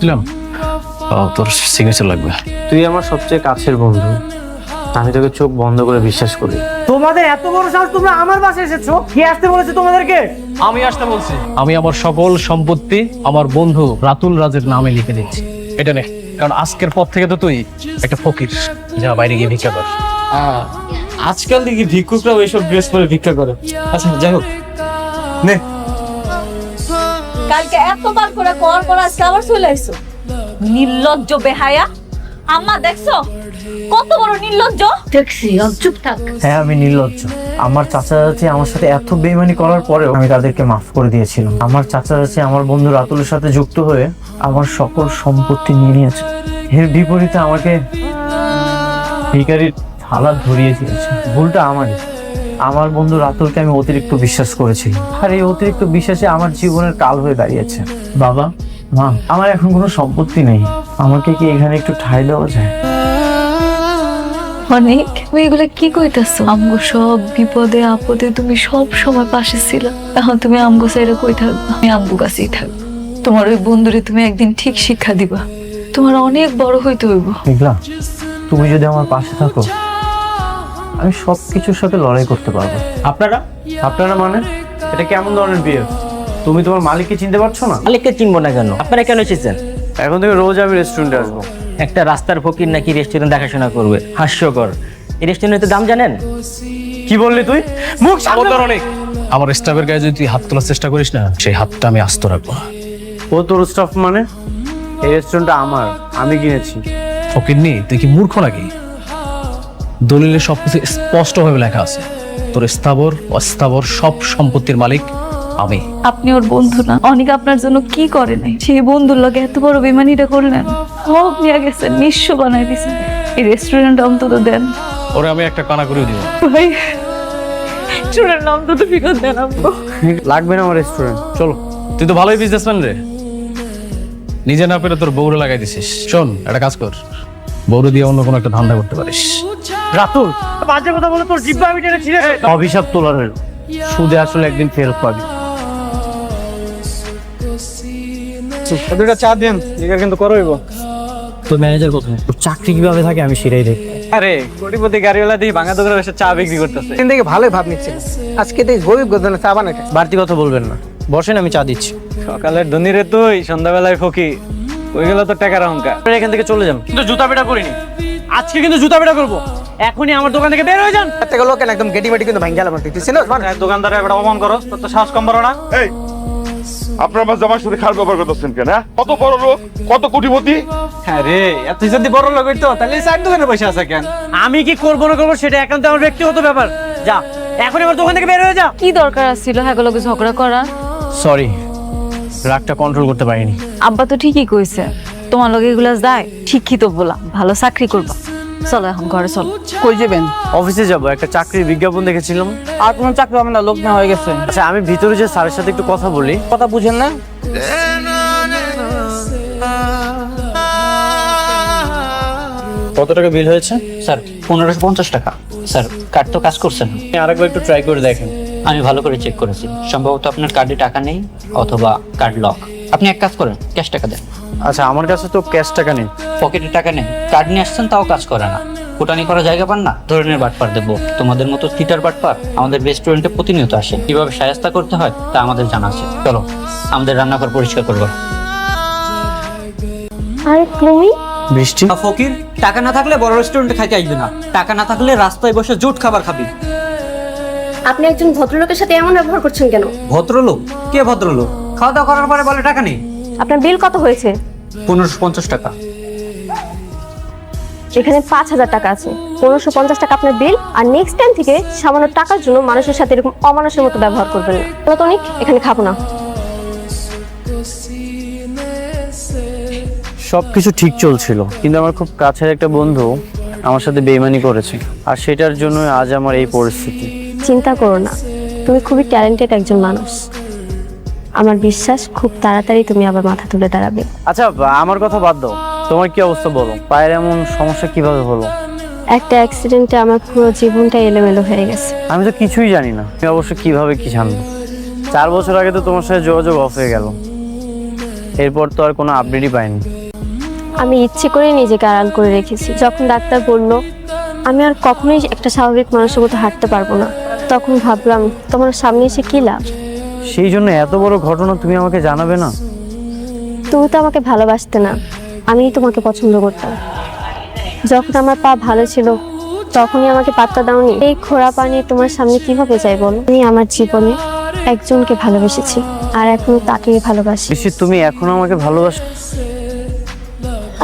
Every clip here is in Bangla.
দিলাম। তোর সিগনেচার লাগবে। তুই আমার সবচেয়ে কাছের বন্ধু, আমি তোকে চোখ বন্ধ করে বিশ্বাস করি। তোমাদের এত বড় সাহস, তোমরা আমার বাসায় এসেছো? কে আসতে বলেছে তোমাদেরকে? আমি আসতে বলছি। আমি আমার সকল সম্পত্তি আমার বন্ধু রাতুল রাজের নামে লিখে দিচ্ছি। এটা নে, কারণ আজকের পর থেকে তো তুই একটা ফকির। যা বাইরে গিয়ে ভিক্ষা কর। আজকাল দেখি ভিক্ষুকরাও এইসব ড্রেস পরে ভিক্ষা করে। আচ্ছা যাই হোক, নে। কালকে এতবার করে কর কর, আজকে আবার চলে আইছো। নির্লজ্জ বেহায়া। আম্মা দেখছো কত বড় নির্লজ্জ? দেখছি, চুপ থাক। হ্যাঁ, আমি নির্লজ্জ। আমার চাচা চাচি আমার সাথে এত বেইমানি করার পরেও আমি তাদেরকে মাফ করে দিয়েছিলাম। আমার চাচা চাচি আমার বন্ধু রাতুলের সাথে যুক্ত হয়ে আমার সকল সম্পত্তি নিয়ে নিয়েছে। এর বিপরীতে আমাকে ভিখারির হালাত ধরিয়ে দিয়েছে। ভুলটা আমারই। আমার বন্ধু রাতুলকে আমি অতিরিক্ত বিশ্বাস করেছিলাম, আর এই অতিরিক্ত বিশ্বাসে আমার জীবনের কাল হয়ে দাঁড়িয়েছে। বাবা, মা, আমার এখন কোনো সম্পত্তি নেই। আমাকে কি এখানে একটু ঠাঁই দেওয়া যায়? অনেক, তুমি এগুলা কি কইতাছো? আমগো সব বিপদে আপদে তুমি সব সময় পাশে ছিল। এখন তুমি আমগো সাইডে কই থাকবা? আমি আমগো কাছেই থাকবো। তোমার ওই বন্ধুরে তুমি একদিন ঠিক শিক্ষা দিবা। তোমার অনেক বড় হইতে হইব। মেঘলা, তুমি যদি আমার পাশে থাকো, আমি সবকিছুর সাথে লড়াই করতে পারবো। আপনারা মানে এটা কেমন ধরনের বিয়ে? তুমি তোমার মালিককে চিনতে পারছো না? মালিককে চিনবো না কেন? আপনারা কেন এসেছেন? এখন থেকে রোজ আমি রেস্টুরেন্টে আসবো। একটা রাস্তার ফকির নাকি রেস্টুরেন্ট দেখাশোনা করবে? হাস্যকর। এই রেস্টুরেন্টের দাম জানেন? কি বললি তুই? মুখ সাবধান অনেক। আমার স্টাফের গায়ে যদি তুই হাত তোলার চেষ্টা করিস না, সেই হাতটা আমি আস্ত রাখবো। ও তোর স্টাফ মানে? এই রেস্টুরেন্টটা আমার, আমি কিনেছি। ফকিরনি, তুই কি মূর্খ নাকি? দলিলে সবকিছু স্পষ্ট ভাবে লেখা আছে। তোর স্থাবর অস্থাবর সব সম্পত্তির মালিক আমি। আপনি ওর বন্ধু না? অনেক আপনার জন্য কি করে নাই? সেই বন্ধুর লগে এত বড় বেমানিটা করলেন। সব নিয়ে গেছেন, নিঃস্ব বানাই দিছেন। এই রেস্টুরেন্ট অন্তত দেন। ওরে আমি একটা কানা করেও দিব। ভাই, রেস্টুরেন্ট অন্তত ফিরত দেন আমগো। লাগবে না আমার রেস্টুরেন্ট, চলো। তুই তো ভালোই বিজনেসম্যান রে, নিজে না পেরে তোর বউরে লাগাই দিছিস। শোন, একটা কাজ কর, বউরে দিয়ে অন্য কোনো একটা ধান্দা করতে পারিস। রাতুল, বাজে কথা বলে তোর জিব্বা আমি টেনে ছিঁড়ে ফেলবো। অভিশাপ তোলার হলো, সুদে আসলে একদিন ফেরত পাবি। দুইটা চা দেন, এটার কিন্তু করইব। তো ম্যানেজার কোথায়? তোর চাকরি কিভাবে থাকে আমি সেটাই দেখি। আরে কোটিপতি গাড়িওয়ালা দিয়ে ভাঙা দোকানে বসে চা বিক্রি করতেছে। দিন থেকে ভালোই ভাব নিচ্ছিল, আজকে দেখি গরিব গোদানে চা বানাতে। বাড়তি কথা বলবেন না, বসেন, আমি চা দিচ্ছি। সকালের ধনী রে তুই, সন্ধ্যাবেলায় ফকির। ওই গেল তো টাকার অহংকার। আপনারা এখান থেকে চলে যান। কিন্তু জুতা পেটা করিনি, আজকে কিন্তু জুতা পেটা করবো। এখনই আমার দোকান থেকে বের হয়ে যান। থেকে লোক একদম গেটি মেটি কিন্তু ভাঙ্গা লাগাম, তুই চিনিস? দোকানদারের একটা অপমান করো, তোর তো সাহস কম বড় না। এই, আপনার আমার জামার সাথে খারাপ ব্যবহার করতেছেন কেন? কত বড় লোক, কত কোটিপতি। হ্যাঁ রে, এত যদি বড় লোক হইতো তাহলে সাইড দোকানে বসে আছে কেন? আমি কি করবো না করবো সেটা একান্ত আমার ব্যক্তিগত ব্যাপার। যা এখনই আমার দোকান থেকে বের হয়ে যা। কি দরকার ছিল হ্যাগলকে ঝগড়া করা? সরি, রাগটা কন্ট্রোল করতে পারিনি। আব্বা তো ঠিকই কইছে, তোমার লগে এগুলা যায় শিক্ষিত বলা, ভালো চাকরি করবা। চলো এখন ঘরে চলো। কই যাবেন? অফিসে যাব, একটা চাকরির বিজ্ঞাপন দেখেছিলাম। আর কোন চাকরি হবে না, লোক না হয়ে গেছে। আচ্ছা, আমি ভিতরে যে স্যারের সাথে একটু কথা বলি। কথা বুঝেন না? কত টাকা বিল হয়েছে? স্যার 1550 টাকা। স্যার কার্ড তো কাজ করছে না। আপনি আরেকবার একটু ট্রাই করে দেখেন। আমি ভালো করে চেক করেছি, সম্ভবত আপনার কার্ডে টাকা নেই অথবা কার্ড লক। আপনি এক কাজ করেন, ক্যাশ টাকা দেন। আচ্ছা, আমার কাছে তো ক্যাশ টাকা নেই। পকেটে টাকা নেই, কার্ড নিয়ে আসছেন তাও কাজ করে না। ফুটানি করা জায়গা পান না, ধরনের বাটপার দেবো। তোমাদের মতো থিটার বাটপার আমাদের রেস্টুরেন্টে প্রতিনিয়ত আসে। কিভাবে সায়স্তা করতে হয় তা আমাদের জানা আছে। চলো আমাদের রান্নাঘর পরিষ্কার করবো। আরে তুমি বৃষ্টি, ফকির, টাকা না থাকলে বড় রেস্টুরেন্টে খাইতে আসবে না। টাকা না থাকলে রাস্তায় বসে জোট খাবার খাবি। আপনি একজন ভদ্রলোকের সাথে এমন ব্যবহার করছেন কেন? ভদ্রলোক? কে ভদ্রলোক? খাওয়া দাওয়া করার পরে বলে টাকা নেই। আপনার বিল কত হয়েছে? 1550 টাকা। এখানে 5000 টাকা আছে। 1550 টাকা আপনার বিল। আর নেক্সট টাইম থেকে সামান্য টাকার জন্য মানুষের সাথে এরকম অমানুষের মতো ব্যবহার করবেন না। প্লাটনিক, এখানে খাবো না। সবকিছু ঠিক চলছিল, কিন্তু আমার খুব কাছের একটা বন্ধু আমার সাথে বেইমানি করেছে, আর সেটার জন্য আজ আমার এই পরিস্থিতি। চিন্তা করো না, তুমি খুবই ট্যালেন্টেড একজন মানুষ। আমার বিশ্বাস খুব তাড়াতাড়ি তুমি আবার মাথা তুলে দাঁড়াবে। আচ্ছা, আমার কথা বাদ দাও, তোমার কি অবস্থা বলো? পায়ের এমন সমস্যা কিভাবে হলো? একটা অ্যাক্সিডেন্টে আমার পুরো জীবনটা এলোমেলো হয়ে গেছে। আমি তো কিছুই জানি না। আমি অবশ্য কিভাবে কি জানবো? 4 বছর আগে তো তোমার সাথে যোগাযোগ অফ হয়ে গেল। এরপর তো আর কোনো আপডেটই পাইনি। আমি ইচ্ছে করে নিজেকে আড়াল করে রেখেছি। যখন ডাক্তার বলল আমি আর কখনোই একটা স্বাভাবিক মানুষের মতো হাঁটতে পারবো না, তখন ভাবলাম তোমার সামনে এসে কি লাভ। সেই জন্য এত বড় ঘটনা তুমি আমাকে জানাবে না? তুমি তো আমাকে ভালোবাসতে না, আমিই তোমাকে পছন্দ করতাম। যখন আমার পা ভালো ছিল তখনই আমাকে পাত্তা দাওনি। এই খোঁড়া পানি তোমার সামনে কিভাবে যাই বলো? আমি আমার জীবনে একজনকে ভালোবেসেছি আর এখনো তাকেই ভালোবাসি। বৃষ্টি, তুমি এখনো আমাকে ভালোবাসো?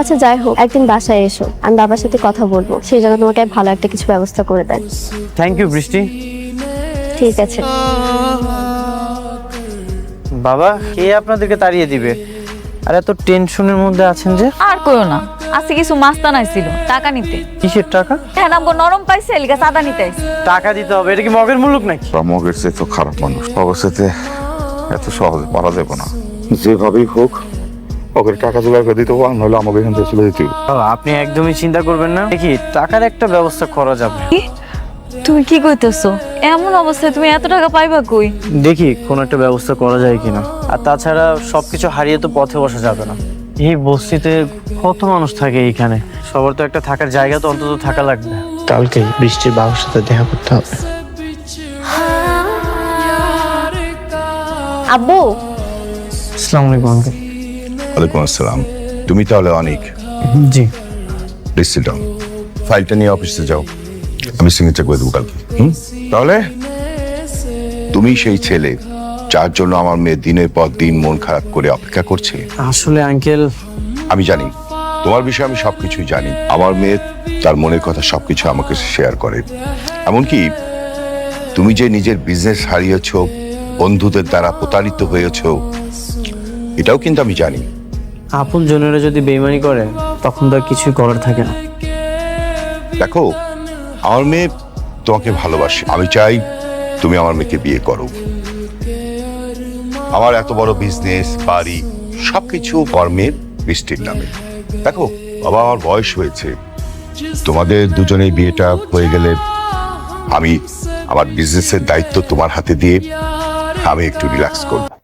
আচ্ছা যাই হোক, একদিন বাসায় এসো, আমি বাবার সাথে কথা বলবো, সেই জন্য তোমাকে ভালো একটা কিছু ব্যবস্থা করে দেন। থ্যাংক ইউ বৃষ্টি। ঠিক আছে। বাবা, কে আপনাদেরকে তাড়িয়ে দিবে? আর এত টেনশনের মধ্যে আছেন যে? আর কইও না, আজকে কিছু মাস্তান আইছিল টাকা নিতে। কিসের টাকা? হ্যাঁ আমগো নরম পাইছে এলিগা চাঁদা নিতে আইছে। টাকা দিতে হবে? এটা কি মগের মুলুক নাকি? মগের চেয়ে তো খারাপ মানুষ, অবস্থাতে এত সহজে মারা যাবে না। যেভাবেই হোক ওকে টাকা জোগাড় করে দিতে পার, নাহলে আমাকে এখান থেকে চলে যেতে হবে। বাবা, আপনি একদমই চিন্তা করবেন না, দেখি টাকার একটা ব্যবস্থা করা যাবে। কি? তুমি কি কইতেছো? এমন অবস্থায় তুমি এত টাকা পাইবা কই? দেখি কোন একটা ব্যবস্থা করা যায় কিনা। আর তাছাড়া সবকিছু হারিয়ে তো পথে বসা যাবে না। এই বস্তিতে কত মানুষ থাকে এইখানে, সবার তো একটা থাকার জায়গা তো অন্তত থাকা লাগবে। কালকে বৃষ্টির বাবার সাথে দেখা করতে হবে। আব্বু, আসসালামু আলাইকুম আঙ্কেল। ওয়ালাইকুম আসসালাম। তুমি তাহলে অনেক, জি। Please sit down. ফাইলটা নিয়ে অফিসে যাও, আমি সিগনেচার করে দেবো কালকে। তাহলে তুমি সেই ছেলে যার জন্য আমার মেয়ে দিনের পর দিন মন খারাপ করে অপেক্ষা করছে? আসলে আঙ্কেল, আমি জানি তোমার বিষয়ে, আমি সবকিছুই জানি। আমার মেয়ে তার মনের কথা সবকিছু আমাকে শেয়ার করে। এমনকি তুমি যে নিজের বিজনেস হারিয়েছো, বন্ধুদের দ্বারা প্রতারিত হয়েছো, এটাও কিন্তু আমি জানি। আপন জনেরা যদি বেইমানি করে তখন তো আর কিছুই করার থাকে না। দেখো, আমার মেয়ে তোমাকে ভালোবাসে। আমি চাই তুমি আমার মেয়েকে বিয়ে করো। আমার এত বড় বিজনেস, বাড়ি, সবকিছু আমার মেয়ের বৃষ্টির নামে। দেখো বাবা, আমার বয়স হয়েছে, তোমাদের দুজনের বিয়েটা হয়ে গেলে আমি আমার বিজনেসের দায়িত্ব তোমার হাতে দিয়ে আমি একটু রিল্যাক্স করব।